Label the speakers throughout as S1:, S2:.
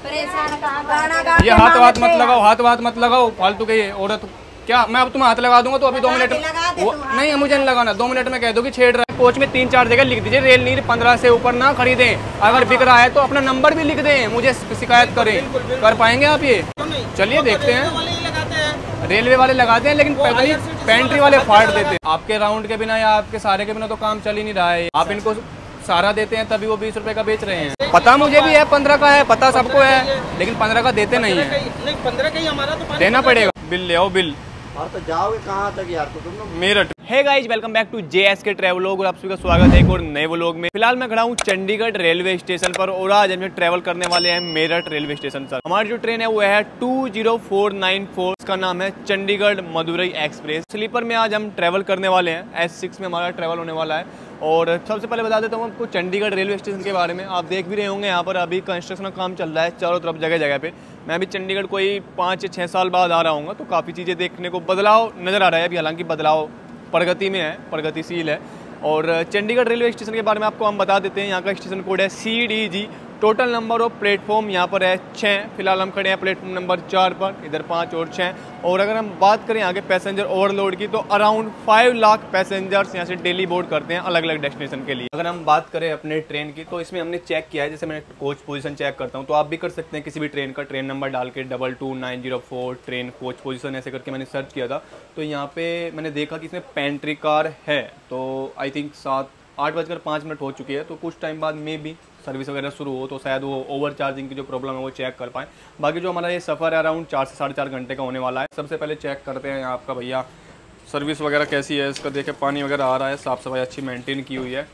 S1: ये हाथ मत लगाओ फालतू के। ये औरत क्या, मैं अब तुम्हें हाथ लगा दूंगा तो अभी 2 मिनट नहीं, मुझे नहीं लगाना। 2 मिनट में कह दो कि छेड़ रहा है। कोच में 3-4 जगह लिख दीजिए रेल नीर 15 से ऊपर ना खरीदें। अगर बिक रहा है तो अपना नंबर भी लिख दें, मुझे शिकायत करें। कर पाएंगे आप ये? चलिए देखते हैं। रेलवे वाले लगाते हैं लेकिन पेंट्री वाले फाड़ देते हैं। आपके राउंड के बिना या आपके सारे के बिना तो काम चल ही नहीं रहा है। आप इनको सारा देते हैं तभी वो 20 रुपए का बेच रहे हैं। पता मुझे भी है 15 का है, पता सबको है, लेकिन 15 का देते नहीं है।
S2: 15 का ही हमारा तो
S1: देना पड़ेगा। बिल ले आओ बिल।
S2: और तो जाओगे कहाँ तक यार, तो तुम लोग
S1: Meerut. Hey guys, welcome back to JSK travelogue और आप सभी का स्वागत है एक और नए व्लॉग में। फिलहाल मैं खड़ा हूँ चंडीगढ़ रेलवे स्टेशन पर और आज हम ट्रैवल करने वाले हैं मेरठ रेलवे स्टेशन पर। हमारी जो ट्रेन है वो है 20494, इसका नाम है चंडीगढ़ मदुरई एक्सप्रेस। स्लीपर में आज हम ट्रैवल करने वाले हैं। S6 में हमारा ट्रैवल होने वाला है। और सबसे पहले बता देता हूँ आपको चंडीगढ़ रेलवे स्टेशन के बारे में। आप देख भी रहे होंगे यहाँ पर अभी कंस्ट्रक्शन का काम चल रहा है चारों तरफ, जगह जगह पे। मैं अभी चंडीगढ़ कोई 5 या 6 साल बाद आ रहा हूँ, तो काफ़ी चीज़ें देखने को बदलाव नज़र आ रहा है अभी। हालांकि बदलाव प्रगति में है, प्रगतिशील है। और चंडीगढ़ रेलवे स्टेशन के बारे में आपको हम बता देते हैं। यहाँ का स्टेशन कोड है CDG। Total number of platform यहाँ पर है 6। फिलहाल हम खड़े हैं प्लेटफॉर्म नंबर 4 पर, इधर 5 और 6। और अगर हम बात करें आगे पैसेंजर ओवरलोड की, तो अराउंड 5 लाख पैसेंजर्स यहाँ से डेली बोर्ड करते हैं अलग अलग डेस्टिनेशन के लिए। अगर हम बात करें अपने ट्रेन की, तो इसमें हमने चेक किया है, जैसे मैं कोच पोजीशन चेक करता हूँ तो आप भी कर सकते हैं किसी भी ट्रेन का। ट्रेन नंबर डाल के 22904 ट्रेन कोच पोजीशन ऐसे करके मैंने सर्च किया था। तो यहाँ पे मैंने देखा कि इसमें पेंट्री कार है। तो आई थिंक 8:05 हो चुकी है। तो कुछ टाइम बाद में भी सर्विस वगैरह शुरू हो तो शायद वो ओवर चार्जिंग की जो प्रॉब्लम है वो चेक कर पाएँ। बाकी जो हमारा ये सफ़र है अराउंड 4 से 4.5 घंटे का होने वाला है। सबसे पहले चेक करते हैं आपका भैया सर्विस वगैरह कैसी है इसका। देखे पानी वगैरह आ रहा है, साफ़ सफाई अच्छी मेंटेन की हुई है।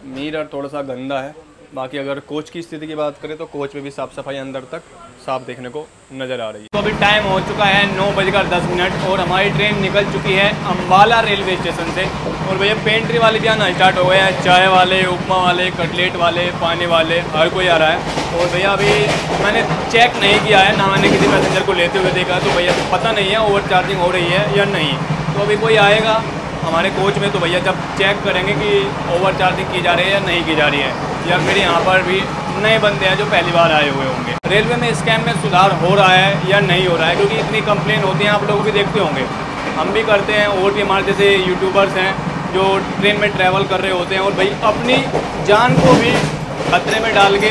S1: मिरर थोड़ा सा गंदा है। बाकी अगर कोच की स्थिति की बात करें तो कोच में भी साफ़ सफाई अंदर तक साफ देखने को नज़र आ रही है। तो अभी टाइम हो चुका है 9:10 और हमारी ट्रेन निकल चुकी है अम्बाला रेलवे स्टेशन से। और भैया पेंट्री वाले भी आना स्टार्ट हो गए हैं। चाय वाले, उपमा वाले, कटलेट वाले, पानी वाले, हर कोई आ रहा है। और भैया अभी मैंने चेक नहीं किया है, ना मैंने किसी पैसेंजर को लेते हुए देखा, तो भैया पता नहीं है ओवर चार्जिंग हो रही है या नहीं। तो अभी कोई आएगा हमारे कोच में तो भैया जब चेक करेंगे कि ओवर चार्जिंग की जा रही है या नहीं की जा रही है, या फिर यहाँ पर भी नए बंदे हैं जो पहली बार आए हुए होंगे। रेलवे में स्कैम में सुधार हो रहा है या नहीं हो रहा है, क्योंकि इतनी कंप्लेन होती हैं, आप लोग भी देखते होंगे, हम भी करते हैं। और भी हमारे जैसे यूट्यूबर्स हैं जो ट्रेन में ट्रैवल कर रहे होते हैं और भाई अपनी जान को भी खतरे में डाल के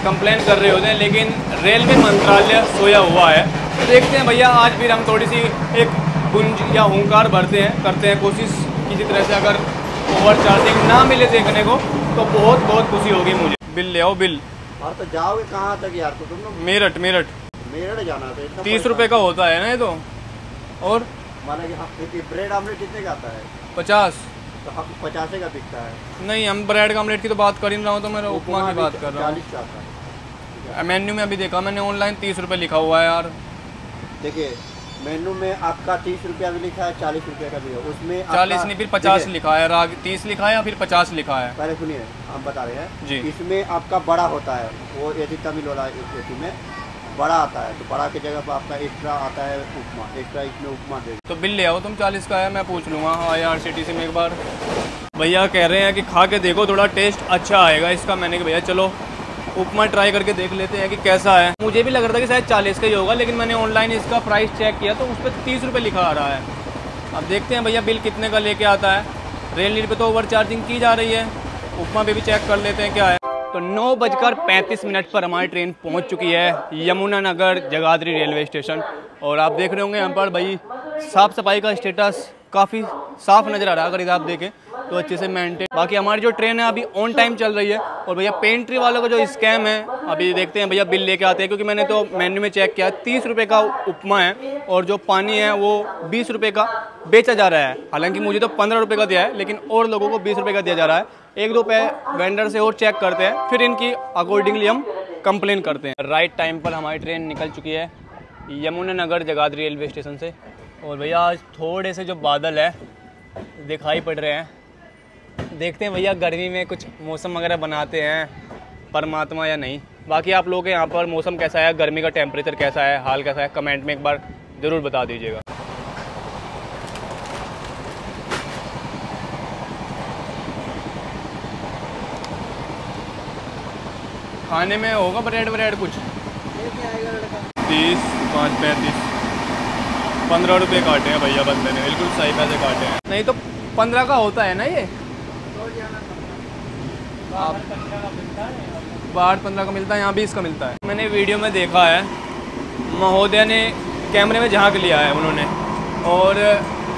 S1: कंप्लेन कर रहे होते हैं, लेकिन रेलवे मंत्रालय सोया हुआ है। तो देखते हैं भैया आज फिर हम थोड़ी सी एक गुंज या हुंकार भरते हैं, करते हैं कोशिश किसी तरह से। अगर ओवर चार्जिंग ना मिले देखने को तो बहुत बहुत खुशी होगी मुझे। बिल ले आओ बिल।
S2: और तो जाओगे कहाँ तक यार, तो तुम लोग
S1: मेरठ
S2: जाना था।
S1: 30 रुपये का होता है ना ये तो। और
S2: माना कि ब्रेड आमलेट कितने का आता है?
S1: 50।
S2: तो हम 50 का बिकता है।
S1: नहीं, हम ब्रेड का आमलेट की तो बात कर ही नहीं रहा हूँ, तो मैं उपमा की बात कर रहा हूँ।
S2: 40 का आता है।
S1: मेन्यू में अभी देखा मैंने ऑनलाइन 30 रुपये लिखा हुआ है यार।
S2: देखिए मेनू में आपका 30 रुपया भी लिखा है, 40 रुपये का भी है। उसमें
S1: 40 नहीं, फिर 50 लिखा है। राग 30 लिखा है या फिर 50 लिखा है?
S2: पहले सुनिए, हम बता रहे हैं
S1: जी।
S2: इसमें आपका बड़ा होता है, वो यदि तमिल वाला यदि में बड़ा आता है, तो बड़ा की जगह पर आपका एक्स्ट्रा आता है उपमा, एक्स्ट्रा इसमें उपमा दे।
S1: तो बिल ले आओ तुम। 40 का है, मैं पूछ लूँगा IRCTC में एक बार। भैया कह रहे हैं कि खा के देखो, थोड़ा टेस्ट अच्छा आएगा इसका। मैंने कहा भैया चलो उपमा ट्राई करके देख लेते हैं कि कैसा है। मुझे भी लग रहा था कि शायद 40 का ही होगा, लेकिन मैंने ऑनलाइन इसका प्राइस चेक किया तो उस पर 30 रुपये लिखा आ रहा है। अब देखते हैं भैया बिल कितने का लेके आता है। रेल नीर पे तो ओवर चार्जिंग की जा रही है। उपमा पे भी चेक कर लेते हैं क्या है। तो 9:35 पर हमारी ट्रेन पहुंच चुकी है यमुनानगर जगाधरी रेलवे स्टेशन। और आप देख रहे होंगे यहाँ पर भाई साफ़ सफाई का स्टेटस काफ़ी साफ़ नज़र आ रहा है। अगर इधर आप देखें तो अच्छे से मेंटेन। बाकी हमारी जो ट्रेन है अभी ऑन टाइम चल रही है। और भैया पेंट्री वालों का जो स्कैम है, अभी देखते हैं भैया बिल लेके आते हैं, क्योंकि मैंने तो मेन्यू में चेक किया 30 रुपये का उपमा है और जो पानी है वो 20 रुपये का बेचा जा रहा है। हालांकि मुझे तो 15 रुपये का दिया है, लेकिन और लोगों को 20 रुपये का दिया जा रहा है। 1-2 वेंडर से और चेक करते हैं, फिर इनकी अकॉर्डिंगली हम कंप्लेन करते हैं। राइट टाइम पर हमारी ट्रेन निकल चुकी है यमुनानगर जगाधरी रेलवे स्टेशन से। और भैया आज थोड़े से जो बादल है दिखाई पड़ रहे हैं, देखते हैं भैया गर्मी में कुछ मौसम वगैरह बनाते हैं परमात्मा या नहीं। बाकी आप लोगों के यहाँ पर मौसम कैसा है, गर्मी का टेम्परेचर कैसा है, हाल कैसा है, कमेंट में एक बार ज़रूर बता दीजिएगा। खाने में होगा ब्रेड कुछ? 30, 5, 35, 15 रुपये काटे हैं भैया बंदे ने, बिल्कुल सही पैसे काटे हैं। नहीं तो 15 का होता है ना ये, आप बाहर 15 का मिलता है, यहाँ 20 का मिलता है। मैंने वीडियो में देखा है, महोदय ने कैमरे में झांक लिया है उन्होंने, और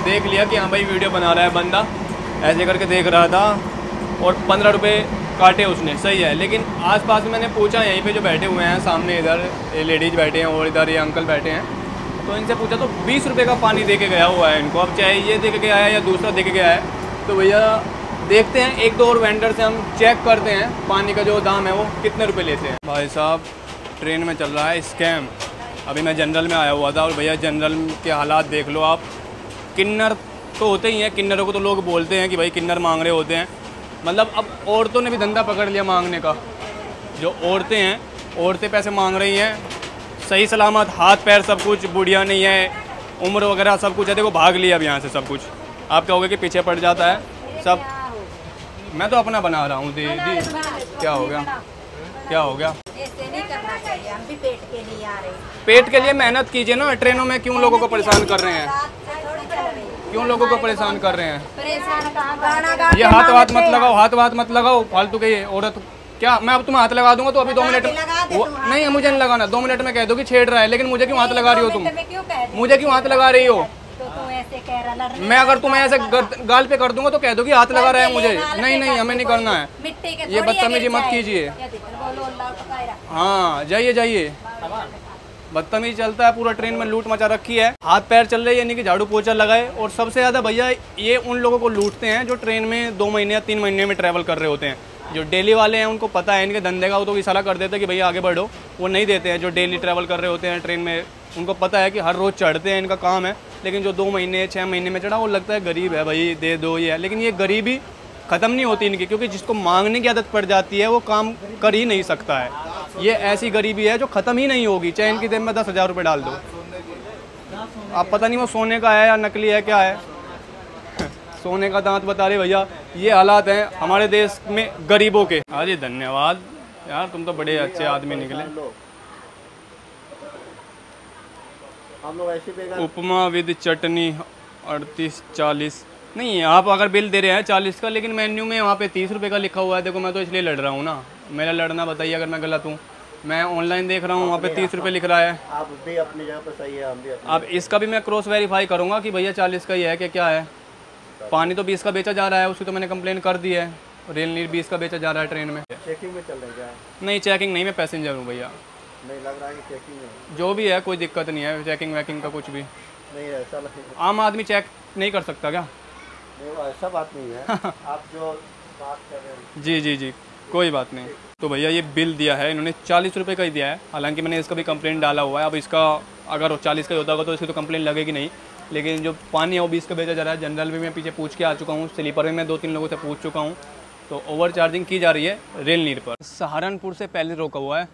S1: देख लिया कि हाँ भाई वीडियो बना रहा है बंदा, ऐसे करके देख रहा था, और 15 रुपये काटे उसने, सही है। लेकिन आसपास में मैंने पूछा, यहीं पे जो बैठे हुए हैं सामने, इधर ये लेडीज़ बैठे हैं और इधर ये अंकल बैठे हैं, तो इनसे पूछा तो 20 रुपये का पानी दे के गया हुआ है इनको। अब चाहे ये दे के गया है या दूसरा दे के गया है, तो भैया देखते हैं एक दो और वेंडर से हम चेक करते हैं पानी का जो दाम है वो कितने रुपये लेते हैं। भाई साहब ट्रेन में चल रहा है स्कैम। अभी मैं जनरल में आया हुआ था, और भैया जनरल के हालात देख लो आप। किन्नर तो होते ही हैं, किन्नरों को तो लोग बोलते हैं कि भाई किन्नर मांग रहे होते हैं, मतलब अब औरतों ने भी धंधा पकड़ लिया मांगने का। जो औरतें हैं, औरतें पैसे मांग रही हैं, सही सलामत हाथ पैर सब कुछ, बुढ़िया नहीं है, उम्र वगैरह सब कुछ है। देखो भाग लिया अब यहाँ से सब कुछ। आप कहोगे कि पीछे पड़ जाता है सब। मैं तो अपना बना रहा हूँ दीदी। क्या हो गया, क्या हो गया?
S3: ऐसे नहीं करना चाहिए, हम भी पेट के लिए आ रहे हैं।
S1: पेट के लिए मेहनत कीजिए ना। ट्रेनों में क्यों लोगों को परेशान कर रहे हैं? क्यों लोगों को परेशान कर रहे हैं?
S3: परेशान कहाँ?
S1: ये हाथ मत लगाओ, हाथ मत लगाओ फालतू के। ये औरत क्या, मैं अब तुम्हें हाथ लगा दूंगा तो अभी 2 मिनट नहीं, मुझे नहीं लगाना। 2 मिनट में कह दो कि छेड़ रहा है, लेकिन मुझे क्यों हाथ लगा रही हो तुम? मुझे क्यों हाथ लगा रही हो? मैं अगर तुम्हें ऐसे गाल पे कर दूंगा तो कह दो कि हाथ लगा रहा है मुझे। नहीं नहीं, हमें नहीं करना है, ये बदतमीजी मत कीजिए। हाँ जाइए जाइए, बदतमीजी चलता है पूरा ट्रेन में, लूट मचा रखी है। हाथ पैर चल रहे हैं, यानी कि झाड़ू पोछा लगाए। और सबसे ज़्यादा भैया ये उन लोगों को लूटते हैं जो ट्रेन में 2 महीने या 3 महीने में ट्रैवल कर रहे होते हैं। जो डेली वाले हैं उनको पता है इनके धंधे का, वो तो इशारा कर देते हैं कि भैया आगे बढ़ो, वो नहीं देते हैं। जो डेली ट्रैवल कर रहे होते हैं ट्रेन में, उनको पता है कि हर रोज़ चढ़ते हैं, इनका काम है। लेकिन जो 2 महीने 6 महीने में चढ़ा, वो लगता है गरीब है भाई, दे दो ये है। लेकिन ये गरीबी ख़त्म नहीं होती इनकी, क्योंकि जिसको मांगने की आदत पड़ जाती है वो काम कर ही नहीं सकता है। ये ऐसी गरीबी है जो ख़त्म ही नहीं होगी, चाहे इनकी जेब में 10,000 रुपये डाल दो। आप पता नहीं वो सोने का है या नकली है, क्या है। सोने का दांत बता रहे भैया। ये हालात हैं हमारे देश में गरीबों के। हाँ जी धन्यवाद यार, तुम तो बड़े अच्छे आदमी निकले।
S2: हम लोग ऐसे
S1: उपमा विद चटनी 38-40। नहीं, आप अगर बिल दे रहे हैं 40 का, लेकिन मेन्यू में वहाँ पे 30 रुपये का लिखा हुआ है। देखो मैं तो इसलिए लड़ रहा हूँ ना, मेरा लड़ना बताइए अगर मैं गलत हूँ। मैं ऑनलाइन देख रहा हूँ, वहाँ पे 30 रुपये लिख रहा है।
S2: आप भी अपनी जगह पर सही है, हम भी
S1: अब इसका भी मैं क्रॉस वेरीफाई करूँगा कि भैया 40 का ही है कि क्या है। पानी तो 20 का बेचा जा रहा है, उसकी तो मैंने कंप्लेन कर दी है। रेल नीर 20 का बेचा जा रहा है ट्रेन में।
S2: चेकिंग में चल रहा है?
S1: नहीं चेकिंग नहीं, मैं पैसेंजर हूँ भैया।
S2: नहीं लग रहा है कि चेकिंग है।
S1: जो भी है कोई दिक्कत नहीं है, चेकिंग वेकिंग का कुछ भी
S2: नहीं, ऐसा
S1: आम आदमी चेक नहीं कर सकता क्या?
S2: नहीं, ऐसा बात नहीं है। आप जो बात कर रहे हैं।
S1: जी जी जी, कोई बात नहीं। तो भैया ये बिल दिया है इन्होंने 40 रुपये का ही दिया है। हालांकि मैंने इसका भी कंप्लेंट डाला हुआ है। अब इसका अगर 40 का ही होता होगा तो इसकी तो कंप्लेंट लगेगी नहीं, लेकिन जो पानी है वो 20 का बेचा जा रहा है। जनरल में मैं पीछे पूछ के आ चुका हूँ, स्लीपर में मैं 2-3 लोगों से पूछ चुका हूँ, तो ओवर चार्जिंग की जा रही है रेल नीर पर। सहारनपुर से पहले रोका हुआ है।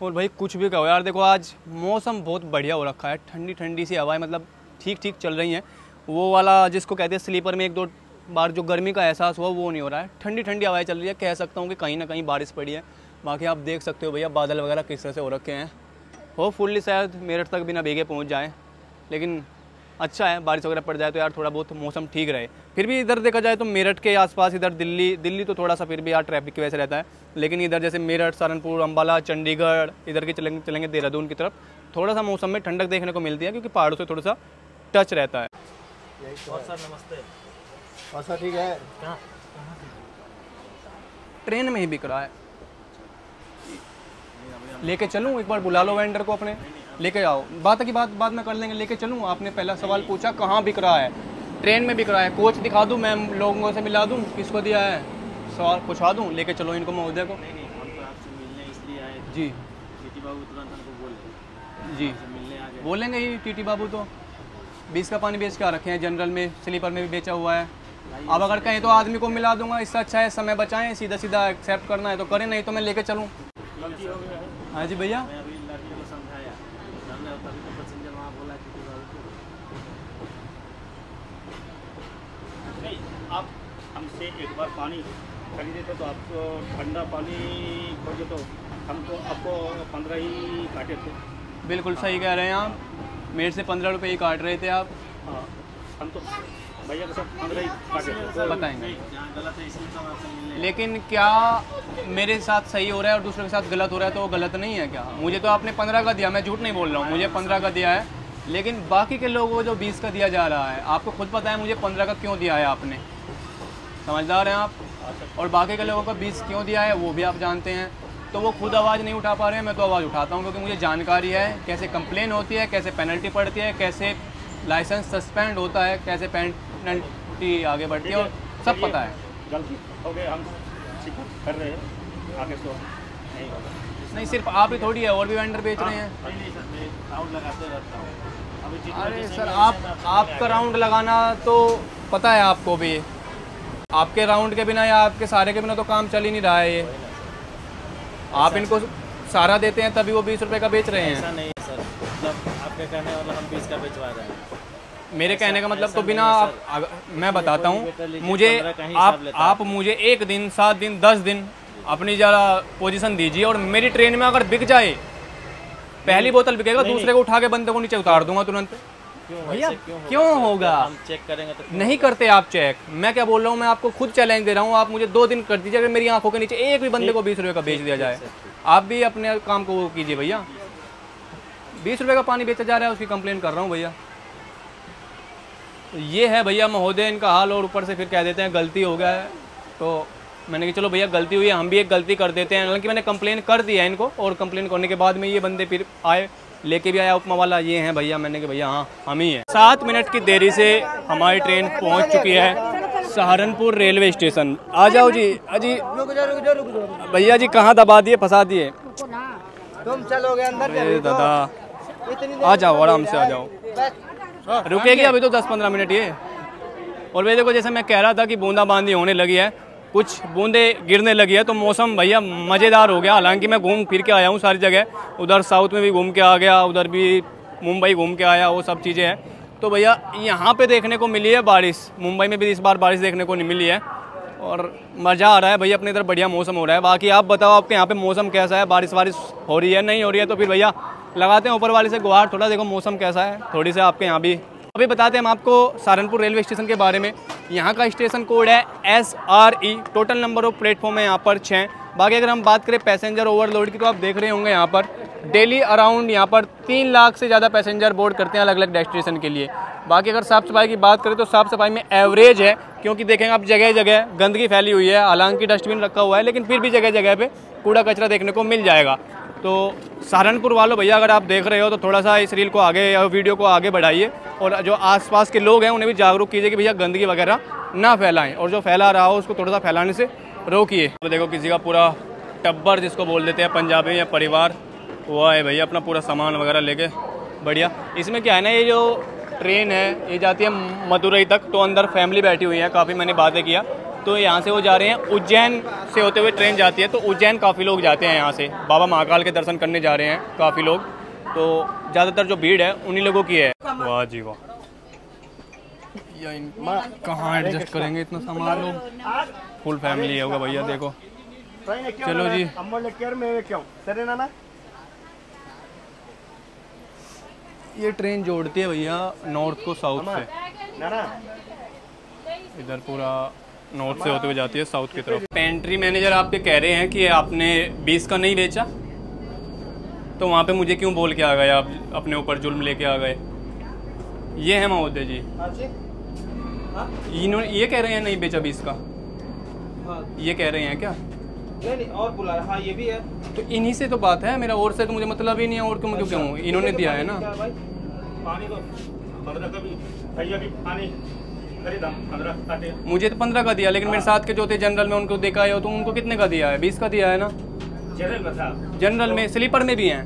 S1: और भाई कुछ भी कहो यार, देखो आज मौसम बहुत बढ़िया हो रखा है, ठंडी ठंडी सी हवाएं मतलब ठीक ठीक चल रही हैं। वो वाला जिसको कहते हैं स्लीपर में 1-2 बार जो गर्मी का एहसास हुआ वो नहीं हो रहा है, ठंडी ठंडी हवाएं चल रही है। कह सकता हूँ कि कहीं ना कहीं बारिश पड़ी है। बाकी आप देख सकते हो भैया बादल वगैरह किस तरह से हो रखे हैं। होपफुली शायद मेरठ तक बिना भीगे पहुँच जाए, लेकिन अच्छा है बारिश वगैरह पड़ जाए तो यार थोड़ा बहुत मौसम ठीक रहे। फिर भी इधर देखा जाए तो मेरठ के आसपास, इधर दिल्ली तो थोड़ा सा फिर भी यार ट्रैफिक की वजह से रहता है, लेकिन इधर जैसे मेरठ, सहारनपुर, अम्बाला, चंडीगढ़ इधर के चलेंगे देहरादून की तरफ, थोड़ा सा मौसम में ठंडक देखने को मिलती है, क्योंकि पहाड़ों से थोड़ा सा टच रहता है।
S2: और सर नमस्ते। और सर ठीक है।
S1: ट्रेन में ही बिक रहा है, लेके चलूँ एक बार, बुला लो वेंडर को अपने, लेके आओ। बात की बात बाद में कर लेंगे, लेके चलूँ। आपने पहला सवाल पूछा कहाँ बिक रहा है, ट्रेन में बिक रहा है। कोच दिखा दूँ, मैं लोगों से मिला दूँ किसको दिया है, सवाल पूछा दूँ, लेके चलो इनको महोदय को।
S4: नहीं हम तो आपसे मिलने इसलिए आए
S1: जी
S4: टीटी बाबू तुरंत हमको बोले
S1: जी,
S4: मिलने आ गए।
S1: बोलेंगे ही टीटी बाबू तो 20 का पानी बेच के आ रखे हैं, जनरल में स्लीपर में भी बेचा हुआ है। अब अगर कहें तो आदमी को मिला दूंगा, इससे अच्छा है समय बचाएं, सीधा सीधा एक्सेप्ट करना है तो करें, नहीं तो मैं लेके चलूँ।
S4: गलती हो गई है।
S1: हाँ जी भैया,
S4: मैं अभी लड़के को समझाया, हमने तभी तो पैसेंजर वहाँ बोला टीटी बाबू को
S5: नहीं, आप हमसे एक बार पानी खरीदे थे तो आपको ठंडा पानी खोजे तो हमको आपको 15 ही काटे थे।
S1: बिल्कुल सही कह रहे हैं आप, मेरे से 15 रुपये ही काट रहे थे आप।
S5: हाँ, हम तो भैया के सब 15 ही काटे थे।
S1: बताएंगे,
S4: गलत है इसलिए तो हम आपसे मिलने
S1: लेकिन क्या मेरे साथ सही हो रहा है और दूसरे के साथ गलत हो रहा है तो वो गलत नहीं है क्या? मुझे तो आपने 15 का दिया, मैं झूठ नहीं बोल रहा हूँ, मुझे 15 का दिया है, लेकिन बाकी के लोगों को जो 20 का दिया जा रहा है, आपको खुद पता है मुझे 15 का क्यों दिया है आपने, समझदार हैं आप, और बाकी के लोगों को 20 क्यों दिया है वो भी आप जानते हैं। तो वो खुद आवाज़ नहीं उठा पा रहे हैं, मैं तो आवाज़ उठाता हूँ क्योंकि मुझे जानकारी है कैसे कंप्लेन होती है, कैसे पेनल्टी पड़ती है, कैसे लाइसेंस सस्पेंड होता है, कैसे पेनल्टी आगे बढ़ती है, और सब पता है।
S5: गलती हो गई, हम शिकायत कर रहे हैं, आगे तो नहीं होगा।
S1: नहीं सिर्फ आप ही थोड़ी है, और भी वेंडर बेच रहे हैं।
S4: नहीं सर, मैं राउंड लगाते रहता हूँ। अभी जितना
S1: अरे
S4: जैसे
S1: सर
S4: मेरे से
S1: आपका राउंड लगाना तो पता है आपको भी, आपके राउंड के बिना या आपके सारे के बिना तो काम चल ही नहीं रहा है ये। आप इनको सारा देते हैं तभी वो 20 रुपये का बेच रहे
S4: ऐसा
S1: हैं।
S4: नहीं है सर, मतलब आपके कहने वाला हम 20 का बेचवा रहे हैं।
S1: मेरे कहने का मतलब
S4: ऐसा
S1: तो बिना
S4: नहीं है
S1: आप, मैं बताता
S4: कोई भी बेटा
S1: हूँ,
S4: लीजिए,
S1: मुझे
S4: 15 का हिसाब लेता है।
S1: आप मुझे 1 दिन 7 दिन 10 दिन अपनी ज़रा पोजीशन दीजिए, और मेरी ट्रेन में अगर बिक जाए, पहली बोतल बिकेगा, दूसरे को उठा के बंदे को नीचे उतार दूंगा तुरंत। भैया क्यों होगा?
S4: हम चेक करेंगे तो
S1: नहीं करते आप चेक। मैं क्या बोल रहा हूँ, मैं आपको खुद चैलेंज दे रहा हूँ, आप मुझे 2 दिन कर दीजिए, अगर मेरी आंखों के नीचे एक भी बंदे को 20 रुपये का बेच दिया जाए। आप भी अपने काम को वो कीजिए भैया, 20 रुपये का पानी बेचा जा रहा है उसकी कंप्लेन कर रहा हूँ भैया। ये है भैया महोदय इनका हाल, और ऊपर से फिर कह देते हैं गलती हो गया है। तो मैंने कहा चलो भैया गलती हुई है, हम भी एक गलती कर देते हैं। हालांकि मैंने कंप्लेन कर दिया है इनको, और कंप्लेन करने के बाद में ये बंदे फिर आए, लेके भी आया उपमा वाला, ये हैं भैया। मैंने कहा भैया हाँ हम ही हैं। 7 मिनट की देरी से हमारी ट्रेन पहुंच चुकी है सहारनपुर रेलवे स्टेशन। आ जाओ जी। अजी भैया जी कहाँ दबा दिए, फंसा दिए?
S2: तुम चलोगे अंदर,
S1: अरे दादा आ जाओ, आराम से आ जाओ, रुकेगी अभी तो 10-15 मिनट ये। और भैया देखो, जैसे मैं कह रहा था कि बूंदाबांदी होने लगी है, कुछ बूंदे गिरने लगी है, तो मौसम भैया मज़ेदार हो गया। हालांकि मैं घूम फिर के आया हूँ सारी जगह, उधर साउथ में भी घूम के आ गया, उधर भी मुंबई घूम के आया, वो सब चीज़ें हैं। तो भैया यहाँ पे देखने को मिली है बारिश, मुंबई में भी इस बार बारिश देखने को नहीं मिली है, और मज़ा आ रहा है भैया, अपनी इधर बढ़िया मौसम हो रहा है। बाकी आप बताओ आपके यहाँ पे मौसम कैसा है? बारिश वारिश हो रही है, नहीं हो रही है? तो फिर भैया लगाते हैं ऊपर वाले से गुहार, थोड़ा देखो मौसम कैसा है थोड़ी से आपके यहाँ भी। अभी बताते हैं हम आपको सहारनपुर रेलवे स्टेशन के बारे में। यहाँ का स्टेशन कोड है SRE, total number of platform है यहाँ पर 6। बाकी अगर हम बात करें पैसेंजर ओवरलोड की, तो आप देख रहे होंगे यहाँ पर डेली अराउंड यहाँ पर 3 लाख से ज़्यादा पैसेंजर बोर्ड करते हैं अलग अलग डेस्टिनेशन के लिए। बाकी अगर साफ़ सफाई की बात करें तो साफ़ सफाई में एवरेज है, क्योंकि देखेंगे आप जगह जगह गंदगी फैली हुई है। हालांकि डस्टबिन रखा हुआ है, लेकिन फिर भी जगह जगह पे कूड़ा कचरा देखने को मिल जाएगा। तो सहारनपुर वालों भैया अगर आप देख रहे हो तो थोड़ा सा इस रील को आगे या वीडियो को आगे बढ़ाइए, और जो आसपास के लोग हैं उन्हें भी जागरूक कीजिए कि भैया गंदगी वगैरह ना फैलाएं, और जो फैला रहा हो उसको थोड़ा सा फैलाने से रोकिए। तो देखो किसी का पूरा टब्बर जिसको बोल देते हैं पंजाबी में, या परिवार, वो है भैया अपना पूरा सामान वगैरह लेके बढ़िया। इसमें क्या है ना, ये जो ट्रेन है ये जाती है मदुरई तक, तो अंदर फैमिली बैठी हुई है काफ़ी, मैंने बातें किया। तो यहाँ से वो जा रहे हैं उज्जैन से होते हुए ट्रेन जाती है, तो उज्जैन काफ़ी लोग जाते हैं यहाँ से, बाबा महाकाल के दर्शन करने जा रहे हैं काफ़ी लोग। तो ज़्यादातर जो भीड़ है उन्हीं लोगों की है। वाह जी वाह, कहाँ एडजस्ट करेंगे इतना सामान लोग, फुल फैमिली होगा भैया। देखो चलो जी, ये ट्रेन जोड़ती है भैया नॉर्थ को साउथ से, इधर पूरा नॉर्थ से होते हुए जाती है साउथ की तरफ। पेंट्री मैनेजर आपके कह रहे हैं कि आपने 20 का नहीं बेचा, तो वहाँ पे मुझे क्यों बोल के आ गए आप, अपने ऊपर जुल्म लेके आ गए? ये है महोदय जी, इन्होंने ये कह रहे हैं नहीं बेचा 20 का, ये कह रहे हैं क्या?
S6: नहीं और बुला रहा, हाँ ये भी है।
S1: तो इन्हीं से तो बात है, मेरा और से तो मुझे मतलब ही नहीं है, और क्यों मुझे क्यों, इन्होंने दिया है ना।
S5: पानी तो 15 का भी भैया भी पानी खरीदा 15 काटे।
S1: मुझे तो 15 का दिया, लेकिन मेरे साथ के जो थे जनरल में उनको देखा है, तो उनको कितने का दिया है? 20 का दिया है ना।
S5: जनरल में था,
S1: जनरल में, स्लीपर में भी हैं,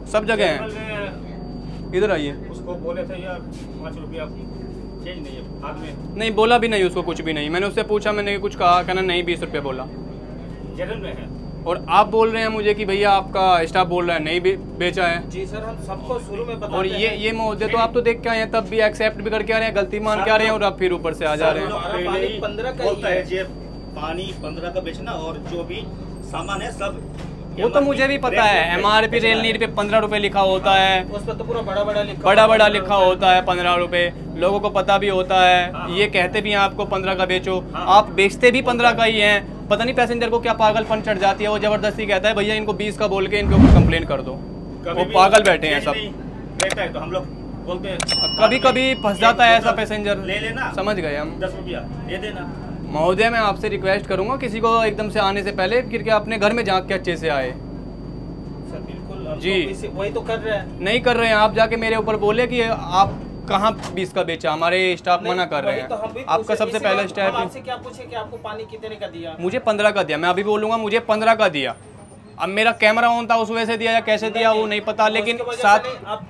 S1: सब जगह हैं। इधर आइए।
S5: उसको बोले थे यार 5 रुपया चेंज नहीं है हाथ में,
S1: नहीं बोला भी नहीं उसको, कुछ भी नहीं। मैंने उससे पूछा, मैंने कुछ कहा, कहना नहीं 20 रुपये बोला।
S5: जनरल में है।
S1: और आप बोल रहे हैं मुझे कि भैया आपका स्टाफ बोल रहा है नहीं बेचा है।
S6: जी सर, हम सबको शुरू में बताते
S1: और ये महोदय तो आप तो देख के आए हैं, तब भी एक्सेप्ट भी करके आ रहे हैं, गलती मान के आ रहे हैं, और आप फिर ऊपर से आ जा रहे हैं।
S6: पानी 15 का ही
S2: बोलता है जे पानी 15 का बेचना, और जो भी सामान है सब
S1: वो तो मुझे भी पता है, MRP रेल नीड पे 15 रुपए लिखा होता है,
S6: उस पर तो पूरा बड़ा
S1: बड़ा लिखा होता है 15 रुपए। लोगों को पता भी होता है, ये कहते भी हैं आपको 15 का बेचो, आप बेचते भी 15 का ही हैं। पता नहीं पैसेंजर को क्या पागलपन चढ़ जाती है, वो जबरदस्ती कहता है भैया इनको 20 का बोल के इनके ऊपर कंप्लेन कर दो। वो पागल बैठे हैं सब।
S5: रहता है तो हम लोग बोलते हैं,
S1: कभी कभी फंस जाता है ऐसा पैसेंजर।
S5: ले लेना,
S1: समझ गए हम।
S5: 10 रुपया दे देना।
S1: महोदय मैं आपसे रिक्वेस्ट करूंगा किसी को एकदम से आने से पहले कृपया अपने घर में झांक के अच्छे से आए।
S6: सर बिल्कुल, हम
S1: जी।
S6: तो वही तो कर रहे हैं।
S1: नहीं कर रहे हैं आप, जाके मेरे ऊपर बोले कि आप कहाँ 20 का बेचा, हमारे स्टाफ मना कर रहे
S6: वही तो हम
S1: हैं।
S6: भी
S1: आपका
S6: पूछे,
S1: सबसे
S6: इसी
S1: पहला
S6: बात-
S1: स्टेप
S6: हम आपसे क्या पूछे कि आपको पानी कितने का दिया?
S1: मुझे 15 का दिया, मैं अभी बोलूंगा मुझे 15 का दिया। अब मेरा कैमरा ऑन था, उस वजह से दिया या कैसे दिया वो नहीं पता, लेकिन
S6: उसकी वजह से
S1: साथ
S6: नहीं, आप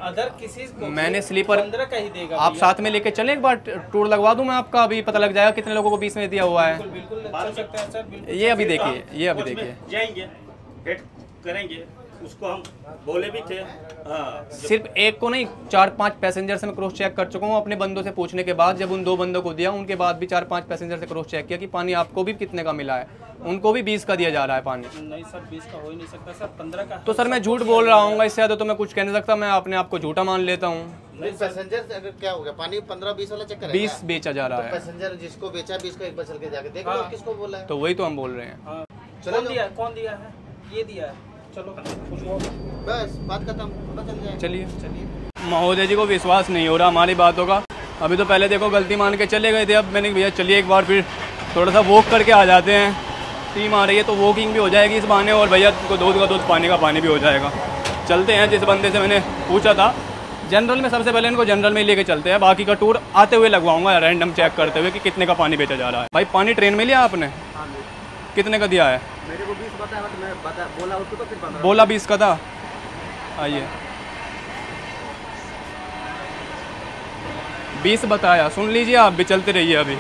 S6: अदर किसी को
S1: मैंने स्लीपर
S6: 15 का ही देगा
S1: आप
S6: भैया।
S1: साथ में लेके चले, एक बार टूर लगवा दूं मैं आपका, अभी पता लग जाएगा कितने लोगों को 20 में दिया हुआ है।
S6: बिल्कुल चल सकते हैं सर, बिल्कुल।
S1: ये अभी देखिए, ये अभी
S5: उसमें
S1: देखिए,
S5: जाएंगे, वेट करेंगे, उसको हम बोले भी थे। हाँ,
S1: सिर्फ एक को नहीं 4-5 पैसेंजर से मैं क्रॉस चेक कर चुका हूँ अपने बंदों से पूछने के बाद। जब उन 2 बंदों को दिया उनके बाद भी 4-5 पैसेंजर से क्रॉस चेक किया कि पानी आपको भी कितने का मिला है, उनको भी 20 का दिया जा रहा है पानी।
S6: नहीं सर 20 का हो ही नहीं सकता सर, 15 का।
S1: तो सर मैं झूठ बोल रहा हूँ, इससे ज़्यादा तो मैं कुछ कह नहीं सकता, मैं अपने आप को झूठा मान लेता हूँ।
S4: नहीं पैसेंजर से अगर क्या हो गया, पानी 15-20 वाला चक्कर है
S1: 20
S4: क्या?
S1: बेचा जा रहा
S4: तो
S1: है,
S4: पैसेंजर जिसको बेचा 20 को एक बार चल के जाके देख लो
S6: हाँ।
S4: किसको बोला है।
S1: तो वही तो हम बोल रहे हैं।
S6: हाँ।
S4: चलो
S6: कौन दिया है? ये दिया है। चलो
S4: बस बात खत्म, पता चल जाएगा।
S1: चलिए। महोदय जी को विश्वास नहीं हो रहा हमारी बातों का। अभी तो पहले देखो गलती मान के चले गए थे, अब मैंने भैया चलिए एक बार फिर थोड़ा सा वॉक करके आ जाते हैं। टीम आ रही है तो वॉकिंग भी हो जाएगी इस बहाने, और भैया को दूध का दूध पानी का पानी भी हो जाएगा। चलते हैं, जिस बंदे से मैंने पूछा था जनरल में, सबसे पहले इनको जनरल में ही लेके चलते हैं, बाकी का टूर आते हुए लगवाऊंगा रैंडम चेक करते हुए कि कितने का पानी बेचा जा रहा है। भाई पानी ट्रेन में लिया आपने? कितने का दिया है?
S2: मेरे को 20 बताया, मैं बोला उसको तो फिर 15
S1: बोला 20 का था। आइए 20 बताया, सुन लीजिए आप भी, चलते रहिए अभी।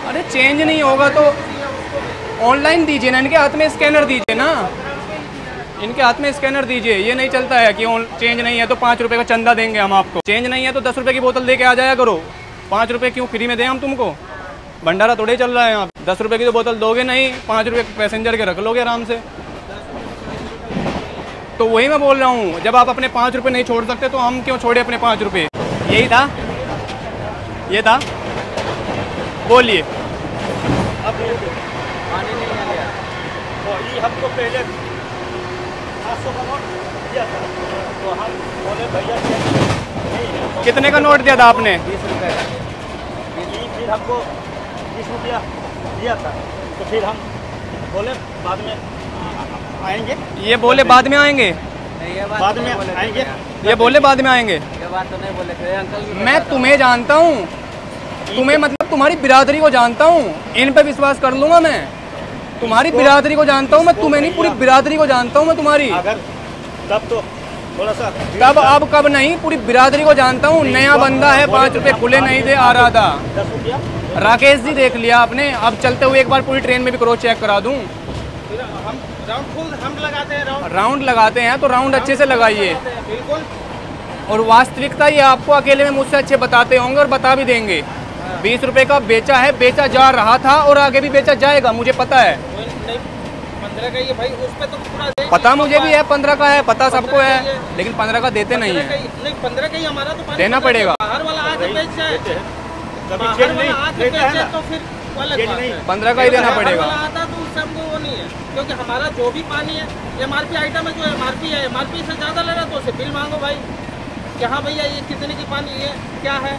S1: अरे चेंज नहीं होगा तो ऑनलाइन दीजिए ना, इनके हाथ में स्कैनर दीजिए ना, इनके हाथ में स्कैनर दीजिए। ये नहीं चलता है कि चेंज नहीं है तो 5 रुपये का चंदा देंगे हम आपको, चेंज नहीं है तो 10 रुपये की बोतल दे के आ जाया करो। 5 रुपये क्यों फ्री में दें हम तुमको? भंडारा थोड़े चल रहा है यहाँ। 10 रुपये की तो बोतल दोगे नहीं, 5 रुपये पैसेंजर के रख लोगे आराम से। तो वही मैं बोल रहा हूँ, जब आप अपने 5 रुपये नहीं छोड़ सकते तो हम क्यों छोड़े अपने 5 रुपये? यही था, ये था, बोलिए।
S5: पानी नहीं आ गया तो ये हमको पहले 500 का नोट दिया था, तो हम बोले भैया नहीं है तो
S1: कितने का नोट दिया था आपने?
S2: 20 रुपये
S5: ये फिर हमको 20 रुपया दिया था, तो फिर हम बोले बाद में आएंगे,
S1: ये बोले बाद में आएंगे,
S5: बाद में आएंगे।
S1: ये बोले बाद में आएंगे।
S2: ये बात तो नहीं बोले थे अंकल।
S1: मैं तुम्हें जानता हूँ, तुम्हें मतलब तुम्हारी बिरादरी को जानता हूँ, इन पे विश्वास कर लूँगा मैं। तुम्हारी बिरादरी को जानता हूँ मैं, तुम्हें नहीं, पूरी बिरादरी को जानता हूँ मैं तुम्हारी।
S5: अगर तब तो थोड़ा सा
S1: तब अब कब नहीं, पूरी बिरादरी को जानता हूँ। नया बंदा है, 5 रुपये खुले नहीं दे आ रहा था।
S5: 10 रुपया
S1: राकेश जी देख लिया आपने। अब चलते हुए एक बार पूरी ट्रेन में भी क्रॉस चेक करा दूँ।
S6: फिर हम राउंड फुल हम लगाते हैं,
S1: राउंड लगाते हैं तो राउंड अच्छे से लगाइए,
S6: बिल्कुल।
S1: और वास्तविकता ये आपको अकेले में मुझसे अच्छे बताते होंगे और बता भी देंगे। 20 रुपये का बेचा है, बेचा जा रहा था और आगे भी बेचा जाएगा, मुझे पता है।
S6: नहीं 15 का ही है भाई, उस पे तो पूरा देख
S1: पता
S6: ली
S1: मुझे भी है, 15 का है, पता
S6: 15
S1: सबको
S6: का
S1: है,
S6: ही है।
S1: लेकिन 15 का देते नहीं
S6: 15 का
S1: है।
S6: ही- नहीं 15 का ही हमारा तो पानी
S1: देना पड़ेगा।
S6: बाहर वाला आके बेच जाए,
S5: कभी
S6: बाहर
S5: चेंज
S6: वाला
S5: नहीं
S6: आके
S5: रहता है
S6: बेचे
S5: ना,
S6: तो फिर वो अलग
S5: चेंज
S6: बात
S5: नहीं।
S6: है।
S1: 15 का ही देना
S6: बाहर
S1: पड़ेगा।
S6: वाला आता तो उससे हमको वो नहीं है, क्योंकि हमारा जो भी पानी है MRP आइटम है, जो MRP है, MRP से ज़्यादा ले रहा तो उसे बिल मांगो भाई कि हाँ भैया ये कितने की पानी है, क्या है,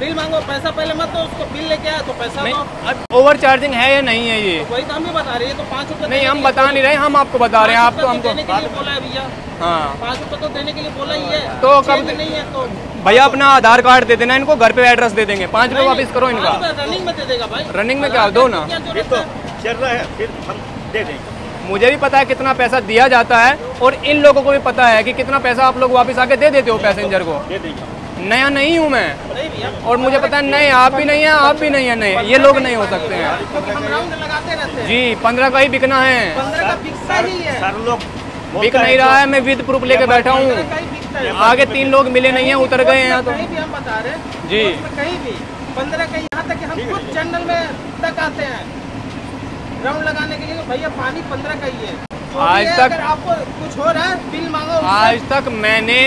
S6: बिल मांगो। पैसा पहले मत दो, उसको बिल लेके आया तो पैसा
S1: नहीं,
S6: दो।
S1: अब ओवर चार्जिंग है या नहीं है ये?
S6: वही तो हम भी बता रहे हैं, तो 5 रुपये
S1: नहीं, हम बता नहीं रहे, हम आपको बता रहे हैं। आपको हमको
S6: देने के लिए बोला है भैया,
S1: हाँ,
S6: 5 रुपये तो देने के लिए बोला ही है।
S1: तो कब-
S6: चेंज नहीं है तो
S1: भैया अपना आधार कार्ड दे देना इनको, घर पे एड्रेस दे देंगे, 5 रुपये वापस करो इनका।
S6: रनिंग में दे देगा भाई,
S1: रनिंग में क्या, दो ना।
S6: क्या
S5: फिर
S6: जरूरत
S5: तो
S6: है?
S5: चल रहा है, फिर हम दे देंगे।
S1: मुझे भी पता है कितना पैसा दिया जाता है, और इन लोगों को भी पता है कि कितना पैसा आप लोग वापस आके दे देते हो पैसेंजर को।
S5: दे देंगे।
S1: नया नहीं हूँ मैं,
S6: नहीं भैया,
S1: और मुझे पता है नए आप भी नहीं है, आप भी नहीं है नए, ये लोग नहीं हो सकते हैं।
S6: क्योंकि हम राउंड लगाते रहते हैं।
S1: जी 15 का ही बिकना है,
S6: 15 का बिकता ही है,
S5: सारे लोग
S1: बिक नहीं रहा है। मैं विद प्रूफ लेके बैठा
S6: 15
S1: हूँ।
S6: का ही बिकता है।
S1: आगे 3 लोग मिले नहीं है, उतर गए हैं तो।
S6: कहीं भी हम बता रहे हैं
S1: जी।
S6: उसमें कहीं भी 15 का, यहाँ तक कि हम खुद चैनल में तक आते हैं, राउंड लगाने के लिए भैया पानी 15 का ही है।
S1: आज तक
S6: अगर आपको कुछ हो रहा है बिल मांगो।
S1: आज तक मैंने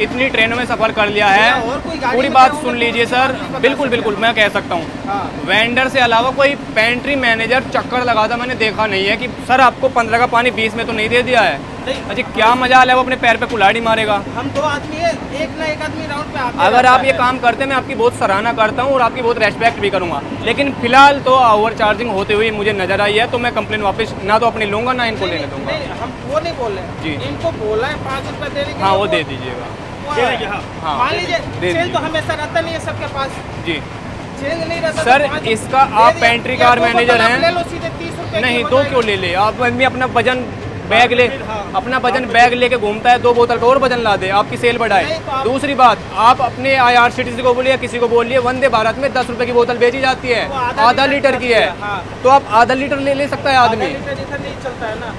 S1: इतनी ट्रेनों में सफ़र कर लिया है।
S6: और कोई गाड़ी
S1: पूरी
S6: में
S1: बात
S6: जाऊं
S1: सुन
S6: तो
S1: लीजिए
S6: कुछ
S1: सर,
S6: नहीं बता
S1: बिल्कुल
S6: सकते।
S1: बिल्कुल मैं कह सकता हूँ।
S6: हाँ।
S1: वेंडर से अलावा कोई पेंट्री मैनेजर चक्कर लगाता मैंने देखा नहीं है कि सर आपको 15 का पानी 20 में तो नहीं दे दिया है।
S6: नहीं,
S1: अच्छा क्या मजाल है, वो अपने पैर पे कुल्हाड़ी मारेगा।
S6: हम 2 आदमी है, एक ना एक आदमी राउंड पे आते
S1: अगर
S6: रहता
S1: आप ये
S6: है।
S1: काम करते मैं आपकी बहुत सराहना करता हूँ और आपकी बहुत रेस्पेक्ट भी करूँगा, लेकिन फिलहाल तो ओवर चार्जिंग होते हुए मुझे नजर आई है, तो मैं कंप्लेन वापस ना तो अपनी लूँगा ना इनको लेने दूंगा।
S6: नहीं, हम वो नहीं बोल रहे
S1: जी।
S6: इनको बोला है 5 रुपए देने के
S1: हाँ
S6: लिए,
S1: वो दे दीजिएगा। हाँ
S6: मान लीजिए
S1: दे
S6: चेंज तो
S1: दीजिए।
S6: हमेशा रहता नहीं है सबके पास,
S1: जी
S6: चेंज नहीं रहता।
S1: सर,
S6: तो 5
S1: इसका
S6: दे
S1: आप
S6: दिया।
S1: पेंट्री
S6: या
S1: कार
S6: 2 बोतल
S1: मैनेजर
S6: आप
S1: हैं।
S6: ले लो सीधे 30 रुपए
S1: नहीं,
S6: की हो
S1: 2
S6: जाएगी।
S1: क्यों ले ले आप, आदमी अपना वजन बैग ले, अपना वजन बैग लेके घूमता है, 2 बोतल का और वजन ला दे, आपकी सेल बढ़ाए।
S6: नहीं, तो आप-
S1: दूसरी बात, आप अपने IRCTC को बोलिए, किसी को बोलिए, वंदे भारत में 10 रुपए की बोतल बेची जाती है,
S6: वो
S1: आधा लीटर की है।
S6: हाँ।
S1: तो आप आधा लीटर ले सकता है आदमी,
S6: आधा लीटर इधर नहीं चलता है ना,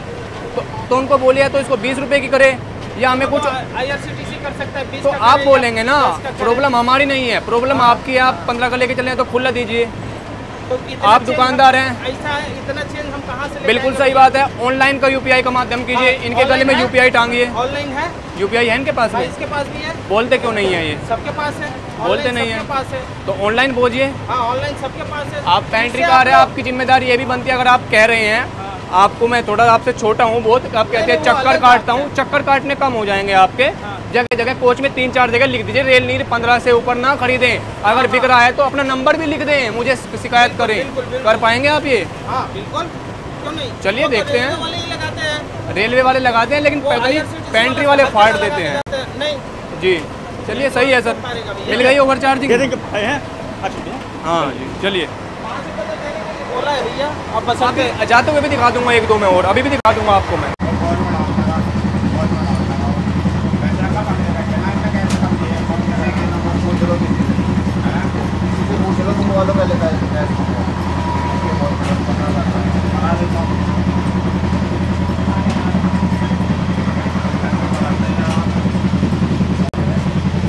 S1: तो उनको बोलिए तो इसको 20 रुपए की करे या हमें कुछ,
S6: IRCTC कर सकता है 20
S1: तो
S6: का
S1: आप
S6: करे
S1: बोलेंगे
S6: या
S1: ना,
S6: 10 का करे।
S1: प्रॉब्लम हमारी नहीं है, प्रॉब्लम आपकी है। आप 15 का लेके चले तो खुला दीजिए।
S6: तो इतना
S1: आप
S6: चेंज
S1: दुकानदार
S6: हम-
S1: हैं।
S6: ऐसा है, इतना चेंज हम कहाँ से ले
S1: बिल्कुल
S6: जाएंगे?
S1: सही बात है। ऑनलाइन का UPI का माध्यम कीजिए,
S6: हाँ,
S1: इनके गले में
S6: ऑनलाइन है।
S1: UPI टांगिए।
S6: ऑनलाइन है,
S1: UPI है इनके पास
S6: हाँ,
S1: में,
S6: इसके पास भी है,
S1: बोलते क्यों नहीं है ये?
S6: सबके पास है,
S1: बोलते
S6: ऑनलाइन
S1: नहीं
S6: सबके
S1: है।
S6: पास है,
S1: तो ऑनलाइन बोलिए।
S6: हाँ ऑनलाइन सबके पास है।
S1: आप पेंट्री
S6: इससे
S1: कार है,
S6: आप
S1: आपकी जिम्मेदारी ये भी बनती है। अगर आप कह रहे हैं, आपको मैं थोड़ा आपसे छोटा हूँ बहुत, आप कहते हैं
S6: नहीं, वो
S1: चक्कर
S6: अलग
S1: काटता
S6: बात
S1: हूँ, चक्कर काटने कम हो जाएंगे आपके।
S6: हाँ।
S1: जगह जगह कोच में 3-4 जगह लिख दीजिए रेल नीर 15 से ऊपर ना खरीदें। अगर बिक रहा है तो अपना नंबर भी लिख दें, मुझे शिकायत करें।
S6: बिल्कुल।
S1: कर पाएंगे आप ये?
S6: हाँ बिल्कुल, क्यों नहीं।
S1: चलिए
S6: वो तो
S1: देखते हैं।
S6: रेलवे वाले ही लगाते हैं,
S1: रेलवे वाले लगाते हैं, लेकिन
S6: वो
S1: पता नहीं
S6: IRCTC
S1: पेंट्री वाले
S6: हर
S1: फाड़
S6: जगह
S1: देते हैं।
S6: लगाते नहीं,
S1: जी चलिए सही है सर,
S6: पारेगा भैया।
S1: मिल गई ओवर चार्जिंग।
S5: दे देंगे हैं। अच्छा
S1: हाँ जी चलिए,
S6: 5 रुपए तो देने के लिए बोला है भैया, अब बस
S1: अभी जाते हुए भी दिखा दूंगा 1-2 में, और अभी भी दिखा दूंगा आपको मैं।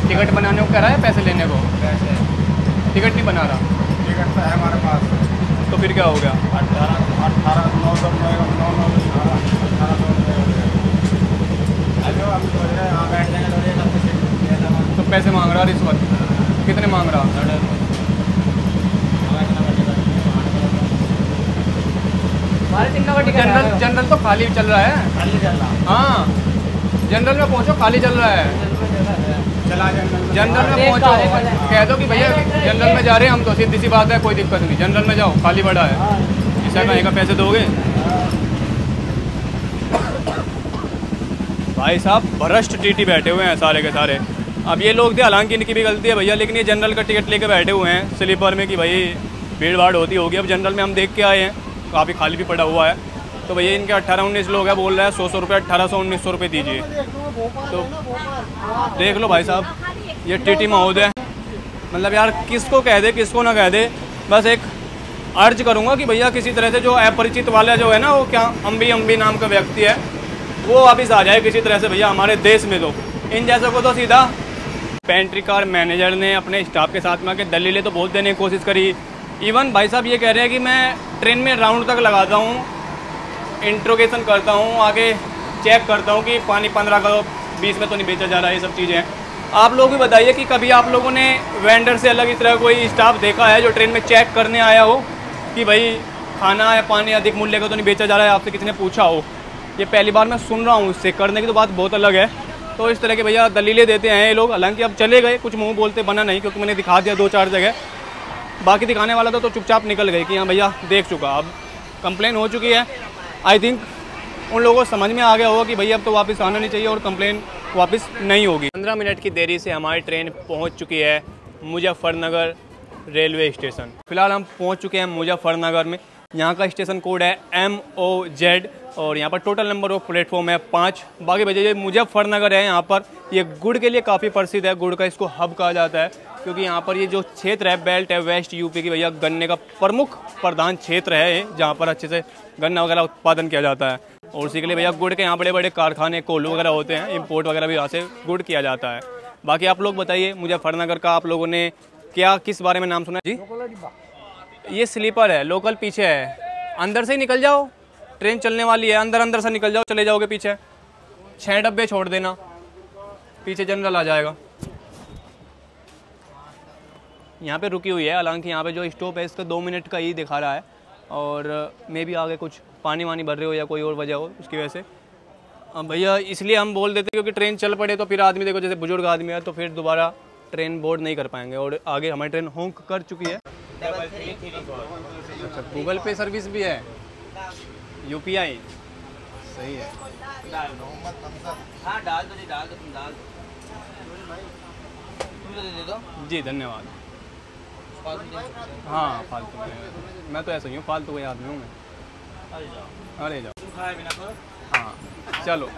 S1: टिकट बनाने को कह रहा है, पैसे लेने को? टिकट नहीं बना रहा,
S2: टिकट तो है हमारे पास,
S1: तो फिर क्या हो गया?
S2: 18
S1: तो पैसे मांग रहा रिश्वत, कितने मांग रहा? जनरल तो खाली चल रहा है। हाँ जनरल में पहुंचो, खाली चल रहा है। जनरल में पहुंचो, कह दो कि भैया जनरल में जा रहे हैं हम, तो सीधी सी बात है, कोई दिक्कत नहीं, जनरल में जाओ, खाली पड़ा है। इसका कहीं का पैसे दोगे? भाई साहब भ्रष्ट टीटी बैठे हुए हैं सारे के सारे। अब ये लोग थे, हालांकि इनकी भी गलती है भैया, लेकिन ये जनरल का टिकट लेके बैठे हुए हैं स्लीपर में कि भाई भीड़ भाड़ होती होगी। अब जनरल में हम देख के आए हैं, काफ़ी खाली भी पड़ा हुआ है, तो भैया इनके 18-19 लोग हैं, बोल रहे हैं 100 रुपये, 1800-1900 रुपये दीजिए। तो देख लो भाई साहब, ये टीटी महोदय, मतलब यार किसको कह दे किसको ना कह दे। बस एक अर्ज करूँगा कि भैया किसी तरह से जो अपरिचित वाला जो है ना, वो क्या अम्बी नाम का व्यक्ति है, वो वापिस आ जाए किसी तरह से भैया हमारे देश में। तो इन जैसों को तो सीधा पेंट्री कार मैनेजर ने अपने स्टाफ के साथ में आके दलीलें तो बहुत देने की कोशिश करी। इवन भाई साहब ये कह रहे हैं कि मैं ट्रेन में राउंड तक लगाता हूँ, इंट्रोगेशन करता हूँ, आगे चेक करता हूँ कि पानी 15 का 20 में तो नहीं बेचा जा रहा है। ये सब चीज़ें आप लोग भी बताइए कि कभी आप लोगों ने वेंडर से अलग इस तरह कोई स्टाफ देखा है जो ट्रेन में चेक करने आया हो कि भाई खाना या पानी अधिक मूल्य का तो नहीं बेचा जा रहा है, आपसे किसी ने पूछा हो? ये पहली बार मैं सुन रहा हूँ, इससे करने की तो बात बहुत अलग है। तो इस तरह के भैया दलीलें देते हैं ये लोग, हालांकि अब चले गए, कुछ मुंह बोलते बना नहीं, क्योंकि मैंने दिखा दिया 2-4 जगह। बाकी दिखाने वाला था तो चुपचाप निकल गए कि हाँ भैया देख चुका, अब कंप्लेन हो चुकी है। आई थिंक उन लोगों को समझ में आ गया होगा कि भैया अब तो वापस आना नहीं चाहिए और कंप्लेन वापस नहीं होगी। 15 मिनट की देरी से हमारी ट्रेन पहुँच चुकी है मुजफ्फरनगर रेलवे स्टेशन। फिलहाल हम पहुँच चुके हैं मुजफ्फरनगर में। यहाँ का स्टेशन कोड है MOZ और यहाँ पर टोटल नंबर ऑफ प्लेटफॉर्म है 5। बाकी भैया मुजफ्फरनगर है, यहाँ पर ये गुड़ के लिए काफ़ी प्रसिद्ध है, गुड़ का इसको हब कहा जाता है, क्योंकि यहाँ पर ये जो क्षेत्र है बेल्ट है वेस्ट यूपी की भैया गन्ने का प्रमुख प्रधान क्षेत्र है, जहाँ पर अच्छे से गन्ना वगैरह उत्पादन किया जाता है। और उसी के लिए भैया गुड़ के यहाँ बड़े बड़े कारखाने कोल्हू वगैरह होते हैं, इम्पोर्ट वगैरह भी यहाँ से गुड़ किया जाता है। बाकी आप लोग बताइए मुजफ्फरनगर का आप लोगों ने क्या किस बारे में नाम सुना जी? ये स्लीपर है, लोकल पीछे है, अंदर से ही निकल जाओ, ट्रेन चलने वाली है, अंदर अंदर से निकल जाओ, चले जाओगे पीछे। 6 डब्बे छोड़ देना, पीछे जनरल आ जाएगा। यहाँ पे रुकी हुई है, हालांकि यहाँ पे जो स्टॉप है इसका 2 मिनट का ही दिखा रहा है, और मे भी आगे कुछ पानी वानी भर रहे हो या कोई और वजह हो उसकी वजह से। अब भैया इसलिए हम बोल देते क्योंकि ट्रेन चल पड़े तो फिर आदमी देखो, जैसे बुजुर्ग आदमी है तो फिर दोबारा ट्रेन बोर्ड नहीं कर पाएंगे। और आगे हमारी ट्रेन होंक कर चुकी है। अच्छा, गूगल पे सर्विस भी है, UPI सही है।
S6: हाँ डाल दो जी, डाल दो, तुम डाल दो, दे दो
S1: जी, धन्यवाद। हाँ फालतू में, मैं तो ऐसा ही हूँ, फालतू कोई आदमी हूँ मैं। अरे जाओ, हाँ चलो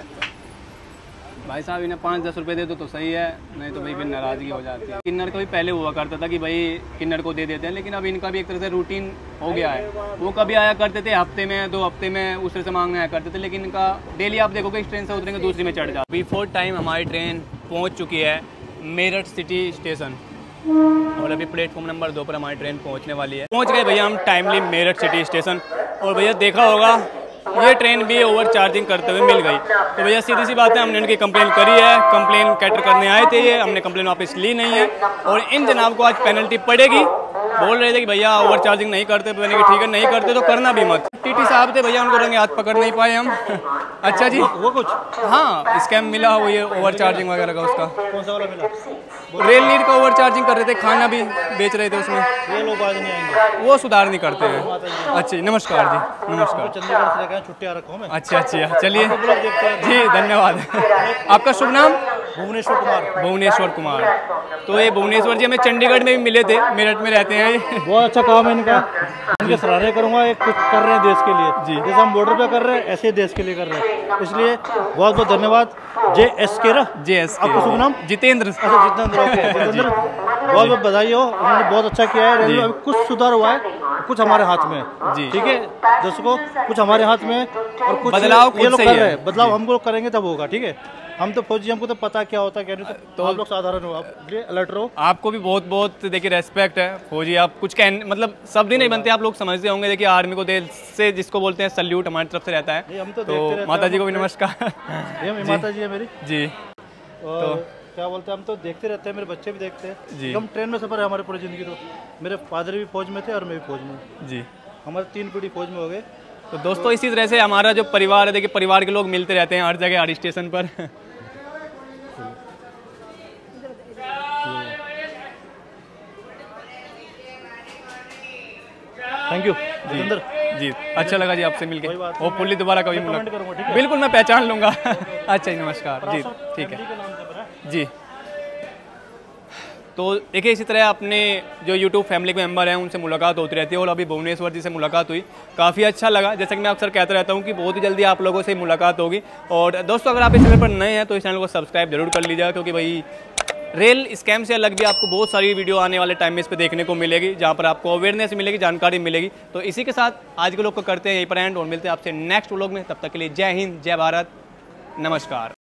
S1: भाई साहब, इन्हें 5-10 रुपये दे दो तो सही है, नहीं तो भाई फिर नाराज़गी हो जाती है। किन्नर का भी पहले हुआ करता था कि भाई किन्नर को दे देते हैं, लेकिन अब इनका भी एक तरह से रूटीन हो गया है। वो कभी आया करते थे हफ्ते में 2 हफ्ते में उस तरह से मांगने आया करते थे, लेकिन इनका डेली आप देखोगे इस ट्रेन से उतरेंगे दूसरी में चढ़ जाओ। बिफोर टाइम हमारी ट्रेन पहुँच चुकी है मेरठ सिटी स्टेशन, और अभी प्लेटफॉर्म नंबर 2 पर हमारी ट्रेन पहुँचने वाली है। पहुँच गए भैया हम टाइमली मेरठ सिटी स्टेशन। और भैया देखा होगा ये ट्रेन भी ओवर चार्जिंग करते हुए मिल गई, तो भैया सीधी सी बात है, हमने इनकी कंप्लेन करी है, कंप्लेन कैटर करने आए थे ये, हमने कंप्लेन वापस ली नहीं है, और इन जनाब को आज पेनल्टी पड़ेगी। बोल रहे थे कि भैया ओवर चार्जिंग नहीं करते, मैंने कि ठीक है नहीं करते तो करना भी मत। TT साहब थे भैया, उनको रंगे हाथ पकड़ नहीं पाए हम। अच्छा जी, वो कुछ हाँ स्कैम मिला वो ये ओवर चार्जिंग वगैरह का, उसका
S5: कौन सा वाला मिला?
S1: रेल नीड का ओवर चार्जिंग कर रहे थे, खाना भी बेच रहे थे उसमें।
S5: ये लोग आज नहीं आएंगे,
S1: वो सुधार नहीं करते हैं। अच्छा जी, नमस्कार जी, नमस्कार।
S5: चंडीगढ़ से लेकर छुट्टियां रखा हूं मैं।
S1: अच्छा, चलिए जी, धन्यवाद। आपका शुभ नाम?
S5: भुवनेश्वर कुमार।
S1: भुवनेश्वर कुमार। तो ये भुवनेश्वर जी हमें चंडीगढ़ में भी मिले थे, मेरठ में रहते हैं ये।
S5: बहुत अच्छा काम है इनका, इनके सराहना करूंगा। एक कुछ कर रहे हैं देश के लिए जी, जैसे हम बॉर्डर पे कर रहे हैं ऐसे देश के लिए कर रहे हैं, इसलिए बहुत बहुत धन्यवाद। JSK ना, JSK। आपका शुभ नाम? जितेंद्र। अच्छा जितेंद्र, ओके जितेंद्र, बहुत बहुत बधाई हो, उन्होंने बहुत अच्छा किया है। रेलवे में कुछ सुधार हुआ है, कुछ हमारे हाथ में है जी, ठीक है दर्शकों, कुछ हमारे हाथ में और कुछ
S1: बदलाव
S5: ये लोग कर रहे हैं। बदलाव हम लोग करेंगे तब होगा, ठीक है। हम तो फौजी, हमको तो पता क्या होता है क्या नहीं, तो आप लोग साधारण हो, आप अलर्ट रहो।
S1: आपको भी बहुत बहुत देखिए रेस्पेक्ट है फौजी, आप कुछ कह मतलब शब्द ही नहीं बनते, आप लोग समझते होंगे। देखिए आर्मी को दिल से जिसको बोलते हैं सल्यूट हमारी तरफ से रहता है।
S5: हम तो
S1: माता जी को भी नमस्कार।
S5: ये माता जी है मेरी
S1: जी,
S5: तो क्या बोलते हैं, हम तो देखते रहते हैं, मेरे बच्चे भी देखते हैं जी। हम ट्रेन में सफर है हमारी पूरी जिंदगी। तो मेरे फादर भी फौज में थे और मैं भी फौज में जी, हमारे 3 पीढ़ी फौज में हो गए।
S1: तो दोस्तों इसी तरह से हमारा जो परिवार है, देखिए परिवार के लोग मिलते रहते हैं हर जगह, हर स्टेशन पर।
S5: थैंक यू
S1: जी, अच्छा लगा जी आपसे मिलके, और पुलिस दोबारा कभी मुलाकात, बिल्कुल मैं पहचान लूँगा। अच्छा जी, नमस्कार जी, ठीक है जी। तो देखिए इसी तरह अपने जो YouTube फैमिली के मेंबर हैं उनसे मुलाकात होती रहती है, और अभी भुवनेश्वर जी से मुलाकात हुई, काफ़ी अच्छा लगा। जैसे कि मैं अक्सर कहता रहता हूँ कि बहुत ही जल्दी आप लोगों से मुलाकात होगी। और दोस्तों अगर आप इस चैनल पर नए हैं तो इस चैनल को सब्सक्राइब जरूर कर लीजिएगा, क्योंकि भाई रेल स्कैम से अलग भी आपको बहुत सारी वीडियो आने वाले टाइम में इस पर देखने को मिलेगी, जहाँ पर आपको अवेयरनेस मिलेगी, जानकारी मिलेगी। तो इसी के साथ आज के लोग को करते हैं यहीं पर एंड, और मिलते हैं आपसे नेक्स्ट व्लॉग में। तब तक के लिए जय हिंद, जय भारत, नमस्कार।